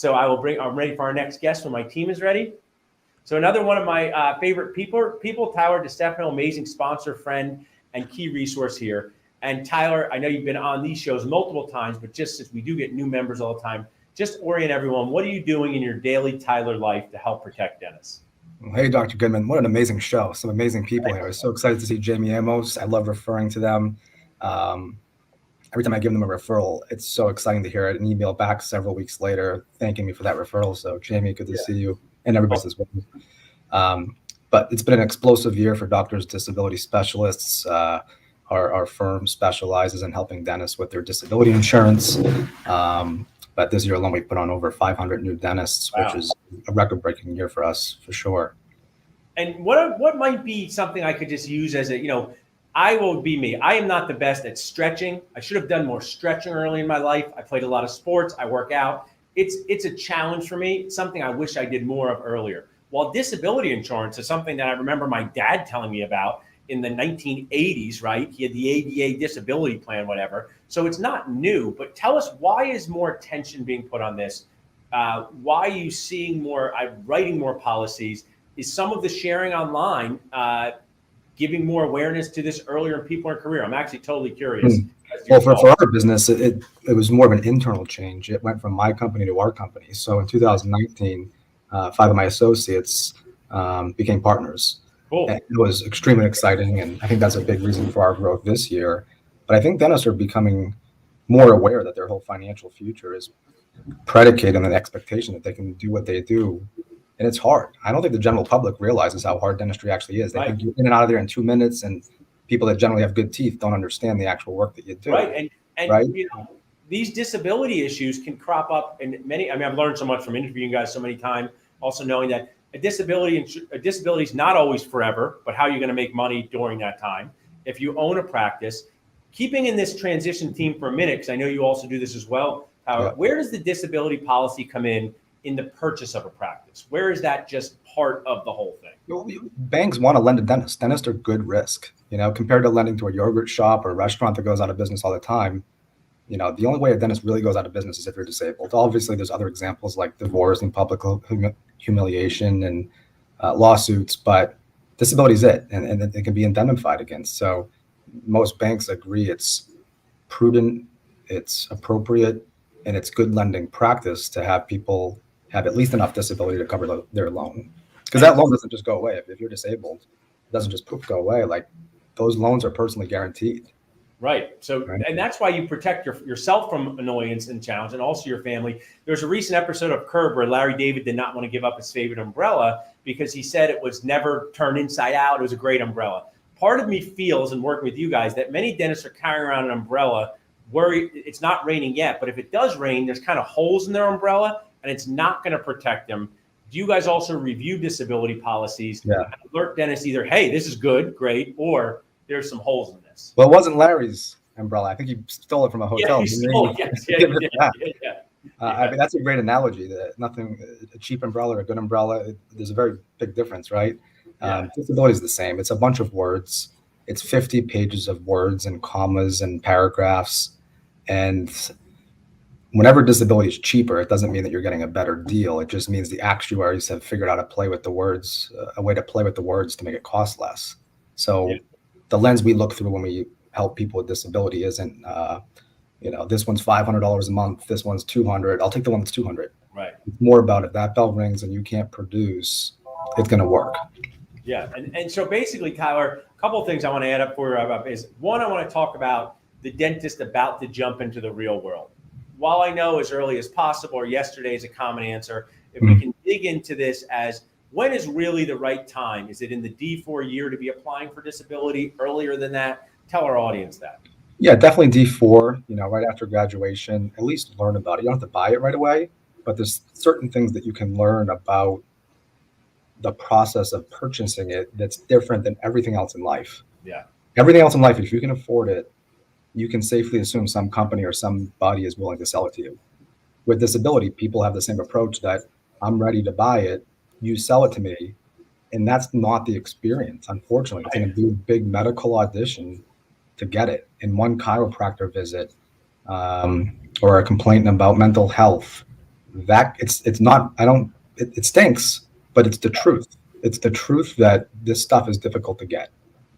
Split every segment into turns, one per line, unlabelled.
So I'm ready for our next guest when my team is ready. So another one of my favorite people, Tyler Destefano, amazing sponsor, friend, and key resource here. And Tyler, I know you've been on these shows multiple times, but just since we do get new members all the time, just orient everyone. What are you doing in your daily Tyler life to help protect dentists?
Hey, Dr. Goodman, what an amazing show. Some amazing people here. I was so excited to see Jamie Amos. I love referring to them. Every time I give them a referral, it's so exciting to hear an email back several weeks later thanking me for that referral. So, Jamie, good to see you, and everybody as well. But it's been an explosive year for doctors, disability specialists. Our firm specializes in helping dentists with their disability insurance. But this year alone, we put on over 500 new dentists, which is a record-breaking year for us, for sure.
And what might be something I could just use as I will be me. I am not the best at stretching. I should have done more stretching early in my life. I played a lot of sports. I work out. It's a challenge for me. It's something I wish I did more of earlier. While disability insurance is something that I remember my dad telling me about in the 1980s, right? He had the ADA disability plan, whatever. So it's not new, but tell us, why is more attention being put on this? Why are you seeing more, writing more policies? Is some of the sharing online giving more awareness to this earlier in people in career? I'm actually totally curious.
Well, for our business, it was more of an internal change. It went from my company to our company. So in 2019, 5 of my associates became partners. Cool. And it was extremely exciting, and I think that's a big reason for our growth this year. But I think dentists are becoming more aware that their whole financial future is predicated on the expectation that they can do what they do. And it's hard. I don't think the general public realizes how hard dentistry actually is. They think you're in and out of there in 2 minutes, and people that generally have good teeth don't understand the actual work that you do.
Right. And these disability issues can crop up in many. I mean, I've learned so much from interviewing you guys so many times, also knowing that a disability is not always forever, but how you're going to make money during that time. If you own a practice, keeping in this transition theme for a minute, because I know you also do this as well. Where does the disability policy come in the purchase of a practice? Where is that just part of the whole thing?
Banks want to lend to dentists. Dentists are good risk, compared to lending to a yogurt shop or a restaurant that goes out of business all the time. The only way a dentist really goes out of business is if you're disabled. Obviously, there's other examples like divorce and public humiliation and lawsuits, but disability is it, and it can be indemnified against. So most banks agree it's prudent, it's appropriate, and it's good lending practice to have people have at least enough disability to cover their loan. Because that loan doesn't just go away. If you're disabled, it doesn't just poof go away. Like, those loans are personally guaranteed.
Right. So, and that's why you protect yourself from annoyance and challenge, and also your family. There's a recent episode of Curb where Larry David did not want to give up his favorite umbrella because he said it was never turned inside out. It was a great umbrella. Part of me feels, in working with you guys, that many dentists are carrying around an umbrella, worried it's not raining yet, but if it does rain, there's kind of holes in their umbrella and it's not going to protect them. Do you guys also review disability policies and alert dentists either, hey, this is good, great, or there's some holes in this?
Well, it wasn't Larry's umbrella. I think he stole it from a hotel.
Yeah, he stole it. Yes.
I mean, that's a great analogy. That a cheap umbrella or a good umbrella, there's a very big difference, right? Disability is the same. It's a bunch of words. It's 50 pages of words and commas and paragraphs. And whenever disability is cheaper, it doesn't mean that you're getting a better deal. It just means the actuaries have figured out how to play with the words, a way to play with the words to make it cost less. So the lens we look through when we help people with disability isn't, this one's $500 a month, this one's $200. I'll take the one that's $200.
Right.
It's more about if that bell rings and you can't produce, it's going to work.
Yeah. And so basically, Tyler, a couple of things I want to add up for you is, one, I want to talk about the dentist about to jump into the real world. While I know as early as possible, or yesterday is a common answer, if we can dig into this as, when is really the right time? Is it in the D4 year to be applying for disability? Earlier than that? Tell our audience that.
Yeah, definitely D4, right after graduation, at least learn about it. You don't have to buy it right away, but there's certain things that you can learn about the process of purchasing it that's different than everything else in life.
Yeah.
Everything else in life, if you can afford it, you can safely assume some company or somebody is willing to sell it to you. With disability, people have the same approach that I'm ready to buy it, you sell it to me, and that's not the experience, unfortunately. It's going to be a big medical audition to get it. In one chiropractor visit or a complaint about mental health, that it's not, it stinks, but it's the truth. It's the truth that this stuff is difficult to get.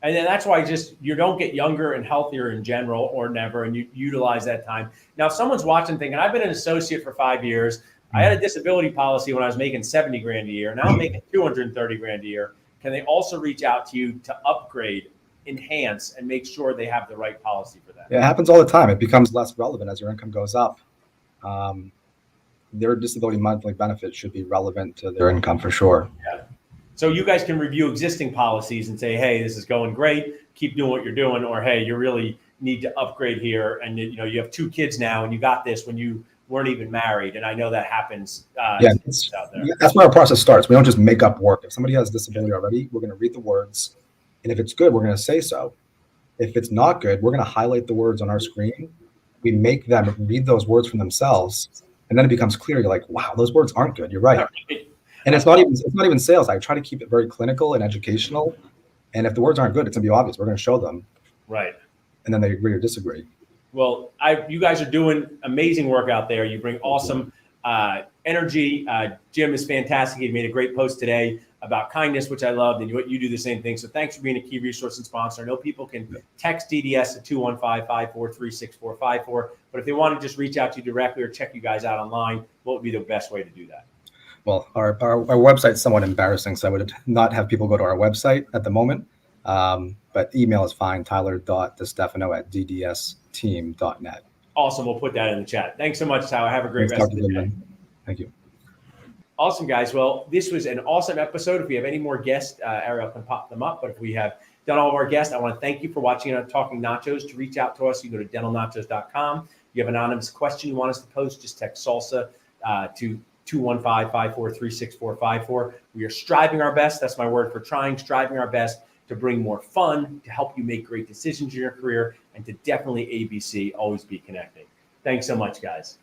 And then that's why just you don't get younger and healthier in general or never, and you utilize that time. Now, if someone's watching thinking, I've been an associate for 5 years. I had a disability policy when I was making 70 grand a year. Now I'm making 230 grand a year. Can they also reach out to you to upgrade, enhance, and make sure they have the right policy for that?
Yeah, it happens all the time. It becomes less relevant as your income goes up. Their disability monthly benefit should be relevant to their income for sure.
Yeah. So you guys can review existing policies and say, hey, this is going great. Keep doing what you're doing. Or, hey, you really need to upgrade here. And, you have 2 kids now and you got this when you weren't even married. And I know that happens out there.
That's where our process starts. We don't just make up work. If somebody has disability already, we're going to read the words. And if it's good, we're going to say so. If it's not good, we're going to highlight the words on our screen. We make them read those words for themselves. And then it becomes clear. You're like, wow, those words aren't good. You're right. And it's not even sales. I try to keep it very clinical and educational. And if the words aren't good, it's going to be obvious. We're going to show them.
Right.
And then they agree or disagree.
Well, you guys are doing amazing work out there. You bring awesome energy. Jim is fantastic. He made a great post today about kindness, which I loved, and you do the same thing. So thanks for being a key resource and sponsor. I know people can text DDS at 215-543-6454, but if they want to just reach out to you directly or check you guys out online, what would be the best way to do that?
Well, our website's somewhat embarrassing, so I would not have people go to our website at the moment. But email is fine, tyler.destefano@ddsteam.net.
Awesome. We'll put that in the chat. Thanks so much, Tyler. Have a great rest of the day.
Thank you.
Awesome, guys. Well, this was an awesome episode. If we have any more guests, Ariel can pop them up. But if we have done all of our guests, I want to thank you for watching on Talking Nachos. To reach out to us, you go to dentalnachos.com. If you have an anonymous question you want us to post, just text salsa to 215-543-6454. We are striving our best. That's my word for trying, striving our best to bring more fun, to help you make great decisions in your career, and to definitely ABC, always be connecting. Thanks so much, guys.